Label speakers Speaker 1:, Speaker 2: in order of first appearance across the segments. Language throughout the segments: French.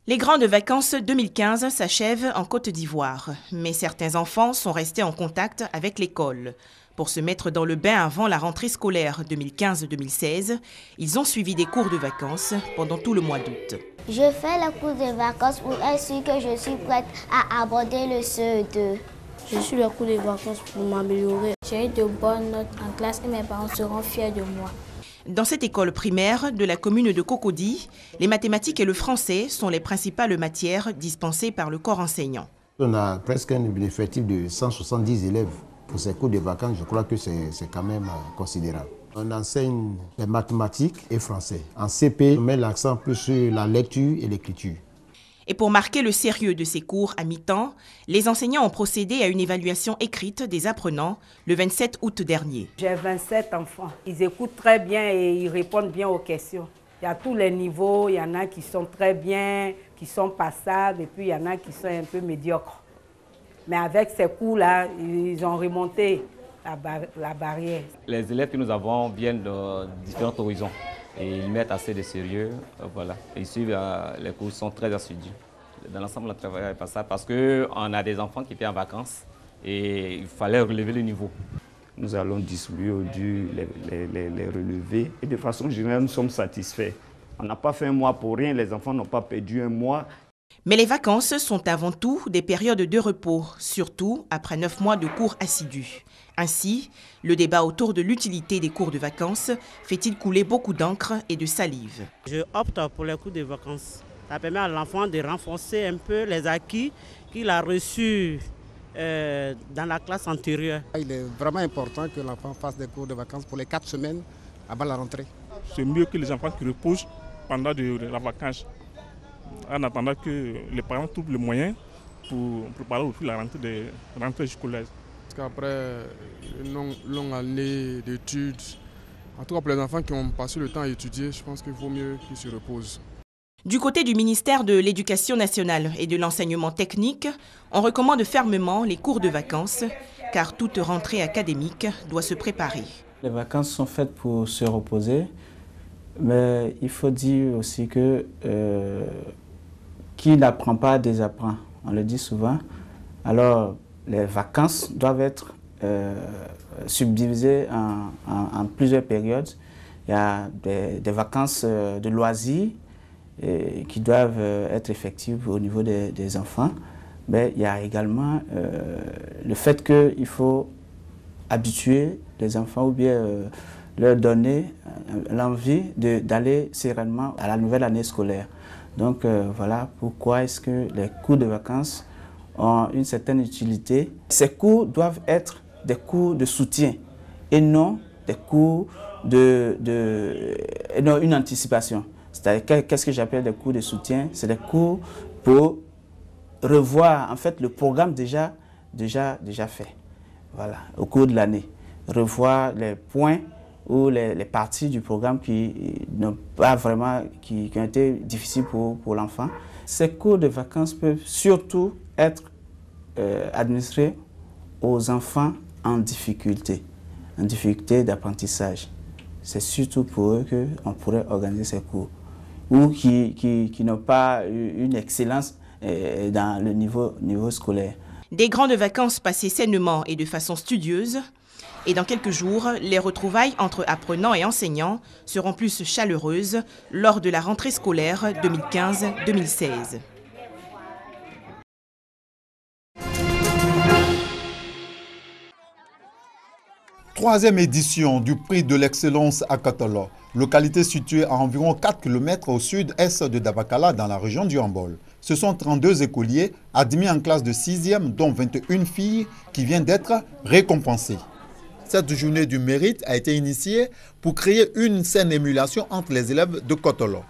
Speaker 1: Les grandes vacances 2015 s'achèvent en Côte d'Ivoire, mais certains enfants sont restés en contact avec l'école. Pour se mettre dans le bain avant la rentrée scolaire 2015-2016, ils ont suivi des cours de vacances pendant tout le mois d'août.
Speaker 2: Je fais les cours de vacances pour être sûr que je suis prête à aborder le CE2.
Speaker 3: Je suis les cours de vacances pour m'améliorer.
Speaker 2: J'ai eu de bonnes notes en classe et mes parents seront fiers de moi.
Speaker 1: Dans cette école primaire de la commune de Cocody, les mathématiques et le français sont les principales matières dispensées par le corps enseignant.
Speaker 4: On a presque un effectif de 170 élèves. Pour ces cours de vacances, je crois que c'est quand même considérable. On enseigne les mathématiques et français. En CP, on met l'accent plus sur la lecture et l'écriture.
Speaker 1: Et pour marquer le sérieux de ces cours à mi-temps, les enseignants ont procédé à une évaluation écrite des apprenants le 27 août dernier.
Speaker 5: J'ai 27 enfants. Ils écoutent très bien et ils répondent bien aux questions. Il y a tous les niveaux, il y en a qui sont très bien, qui sont passables, et puis il y en a qui sont un peu médiocres. Mais avec ces cours-là, ils ont remonté la barrière.
Speaker 6: Les élèves que nous avons viennent de différents horizons. Et ils mettent assez de sérieux, voilà. Ils suivent les cours, sont très assidus. Dans l'ensemble, on travaille pas ça parce qu'on a des enfants qui étaient en vacances et il fallait relever le niveau.
Speaker 7: Nous allons distribuer aujourd'hui les relever et de façon générale, nous sommes satisfaits. On n'a pas fait un mois pour rien, les enfants n'ont pas perdu un mois.
Speaker 1: Mais les vacances sont avant tout des périodes de repos, surtout après 9 mois de cours assidus. Ainsi, le débat autour de l'utilité des cours de vacances fait-il couler beaucoup d'encre et de salive.
Speaker 3: Je opte pour les cours de vacances. Ça permet à l'enfant de renforcer un peu les acquis qu'il a reçus dans la classe antérieure.
Speaker 8: Il est vraiment important que l'enfant fasse des cours de vacances pour les 4 semaines avant la rentrée.
Speaker 9: C'est mieux que les enfants qui reposent pendant la vacance, en attendant que les parents trouvent le moyen pour préparer aussi la rentrée scolaire.
Speaker 10: Parce qu'après une longue année d'études, en tout cas pour les enfants qui ont passé le temps à étudier, je pense qu'il vaut mieux qu'ils se reposent.
Speaker 1: Du côté du ministère de l'Éducation nationale et de l'enseignement technique, on recommande fermement les cours de vacances, car toute rentrée académique doit se préparer.
Speaker 11: Les vacances sont faites pour se reposer, mais il faut dire aussi que qui n'apprend pas désapprend, on le dit souvent. Alors, les vacances doivent être subdivisées en plusieurs périodes. Il y a des vacances de loisirs qui doivent être effectives au niveau des enfants. Mais il y a également le fait qu'il faut habituer les enfants ou bien leur donner l'envie d'aller sereinement à la nouvelle année scolaire. Donc voilà pourquoi est-ce que les cours de vacances ont une certaine utilité. Ces cours doivent être des cours de soutien et non des cours une anticipation. C'est-à-dire, qu'est-ce que j'appelle des cours de soutien? C'est des cours pour revoir en fait le programme déjà fait, voilà, au cours de l'année. Revoir les points ou les parties du programme qui n'ont pas vraiment, qui ont été difficiles pour l'enfant. Ces cours de vacances peuvent surtout être administrés aux enfants en difficulté d'apprentissage. C'est surtout pour eux qu'on pourrait organiser ces cours, ou qui n'ont pas une excellence dans le niveau scolaire.
Speaker 1: Des grandes vacances passées sainement et de façon studieuse. Et dans quelques jours, les retrouvailles entre apprenants et enseignants seront plus chaleureuses lors de la rentrée scolaire 2015-2016.
Speaker 12: Troisième édition du prix de l'excellence à Kotolo, localité située à environ 4 km au sud-est de Dabakala dans la région du Hambol. Ce sont 32 écoliers admis en classe de 6e, dont 21 filles qui viennent d'être récompensées. Cette journée du mérite a été initiée pour créer une saine émulation entre les élèves de Kotolo.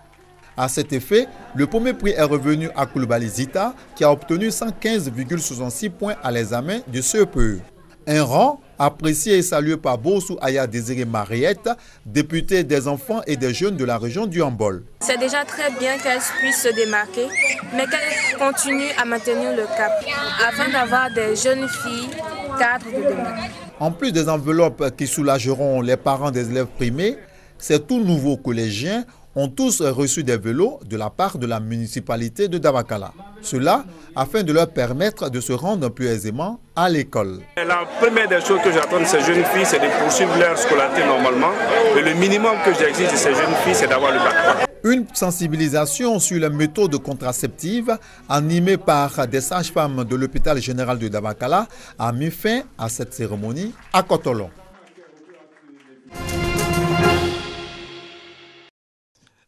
Speaker 12: À cet effet, le premier prix est revenu à Koulibaly Zita qui a obtenu 115,66 points à l'examen du CEPE. Un rang apprécié et salué par Bossou Aya Désiré Mariette, députée des enfants et des jeunes de la région du Hambol.
Speaker 13: C'est déjà très bien qu'elle puisse se démarquer, mais qu'elle continue à maintenir le cap afin d'avoir des jeunes filles cadres de demain.
Speaker 12: En plus des enveloppes qui soulageront les parents des élèves primés, ces tout nouveaux collégiens ont tous reçu des vélos de la part de la municipalité de Dabakala. Cela afin de leur permettre de se rendre plus aisément à l'école.
Speaker 14: La première des choses que j'attends de ces jeunes filles, c'est de poursuivre leur scolarité normalement. Et le minimum que j'exige de ces jeunes filles, c'est d'avoir le bac.
Speaker 12: Une sensibilisation sur les méthodes contraceptives animée par des sages-femmes de l'hôpital général de Dabakala a mis fin à cette cérémonie à Kotolon.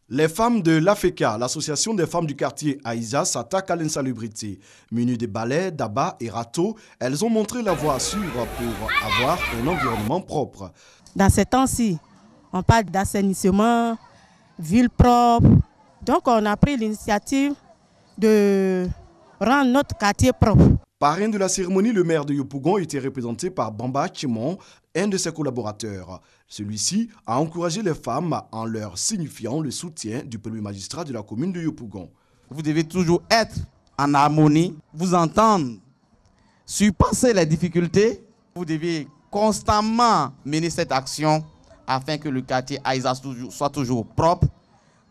Speaker 15: Les femmes de l'AFECA, l'association des femmes du quartier Aïza, s'attaquent à l'insalubrité. Munies de balais, d'abats et râteaux, elles ont montré la voie à suivre pour avoir un environnement propre.
Speaker 16: Dans ces temps-ci, on parle d'assainissement, ville propre. Donc on a pris l'initiative de rendre notre quartier propre.
Speaker 15: Parrain de la cérémonie, le maire de Yopougon était représenté par Bamba Chimon, un de ses collaborateurs. Celui-ci a encouragé les femmes en leur signifiant le soutien du premier magistrat de la commune de Yopougon.
Speaker 17: Vous devez toujours être en harmonie, vous entendre, surpasser les difficultés. Vous devez constamment mener cette action afin que le quartier Aïza soit toujours propre,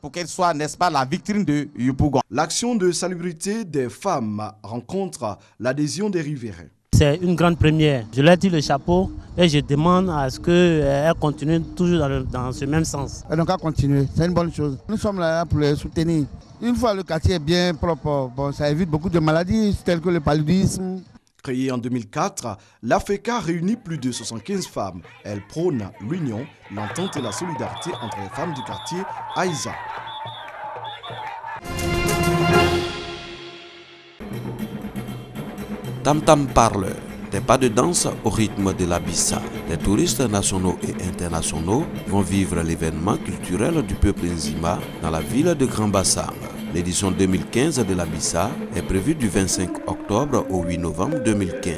Speaker 17: pour qu'elle soit, n'est-ce pas, la vitrine de Yopougon.
Speaker 15: L'action de salubrité des femmes rencontre l'adhésion des riverains.
Speaker 3: C'est une grande première. Je leur dis le chapeau et je demande à ce qu'elles continuent toujours dans ce même sens.
Speaker 18: Et donc à continuer, c'est une bonne chose. Nous sommes là pour les soutenir. Une fois le quartier est bien propre, bon, ça évite beaucoup de maladies telles que le paludisme.
Speaker 15: Créée en 2004, l'AFECA réunit plus de 75 femmes. Elle prône l'union, l'entente et la solidarité entre les femmes du quartier Aïza.
Speaker 19: Tam Tam Parleur, des pas de danse au rythme de la Bissa. Les touristes nationaux et internationaux vont vivre l'événement culturel du peuple Nzima dans la ville de Grand Bassam. L'édition 2015 de la Bissa est prévue du 25 octobre au 8 novembre 2015.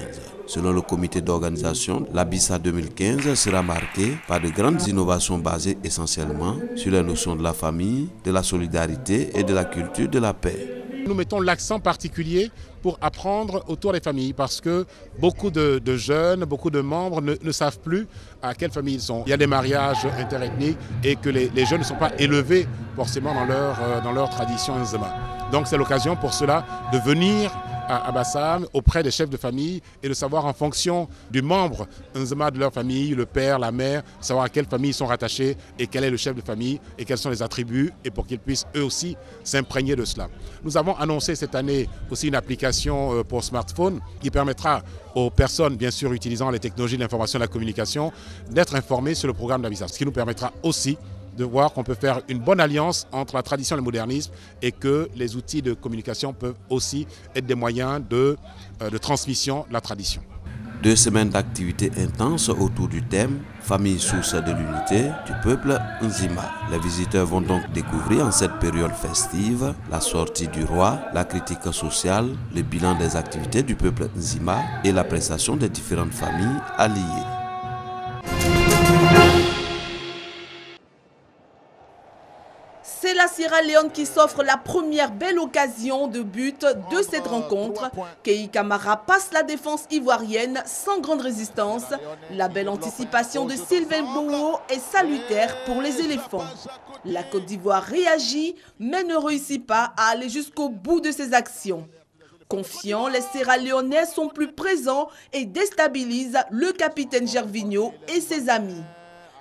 Speaker 19: Selon le comité d'organisation, la Bissa 2015 sera marquée par de grandes innovations basées essentiellement sur les notions de la famille, de la solidarité et de la culture de la paix.
Speaker 8: Nous mettons l'accent particulier pour apprendre autour des familles parce que beaucoup de jeunes, beaucoup de membres ne savent plus à quelle famille ils sont. Il y a des mariages interethniques et que les jeunes ne sont pas élevés forcément dans leur tradition Nzema. Donc c'est l'occasion pour cela de venir à Bassam auprès des chefs de famille et de savoir en fonction du membre Nzema de leur famille, le père, la mère, savoir à quelle famille ils sont rattachés et quel est le chef de famille et quels sont les attributs et pour qu'ils puissent eux aussi s'imprégner de cela. Nous avons annoncé cette année aussi une application pour smartphone qui permettra aux personnes, bien sûr utilisant les technologies de l'information et de la communication, d'être informées sur le programme d'Abissa, ce qui nous permettra aussi de voir qu'on peut faire une bonne alliance entre la tradition et le modernisme et que les outils de communication peuvent aussi être des moyens de transmission de la tradition.
Speaker 19: 2 semaines d'activités intenses autour du thème « Famille source de l'unité du peuple Nzima ». Les visiteurs vont donc découvrir en cette période festive la sortie du roi, la critique sociale, le bilan des activités du peuple Nzima et la prestation des différentes familles alliées.
Speaker 20: C'est la Sierra Leone qui s'offre la première belle occasion de but de cette rencontre. Kei Kamara passe la défense ivoirienne sans grande résistance. La belle anticipation de Sylvain Bowo est salutaire pour les éléphants. La Côte d'Ivoire réagit mais ne réussit pas à aller jusqu'au bout de ses actions. Confiants, les Sierra-Léonais sont plus présents et déstabilisent le capitaine Gervinho et ses amis.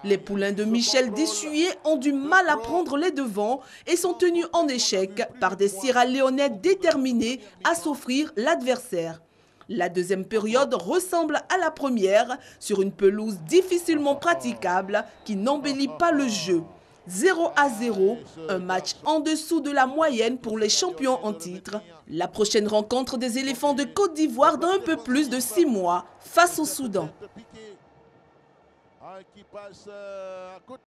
Speaker 20: Les poulains de Michel Dessuyé ont du mal à prendre les devants et sont tenus en échec par des Sierra-Léonais déterminés à s'offrir l'adversaire. La deuxième période ressemble à la première sur une pelouse difficilement praticable qui n'embellit pas le jeu. 0-0, un match en dessous de la moyenne pour les champions en titre. La prochaine rencontre des éléphants de Côte d'Ivoire dans un peu plus de 6 mois face au Soudan. Qui passe à côté.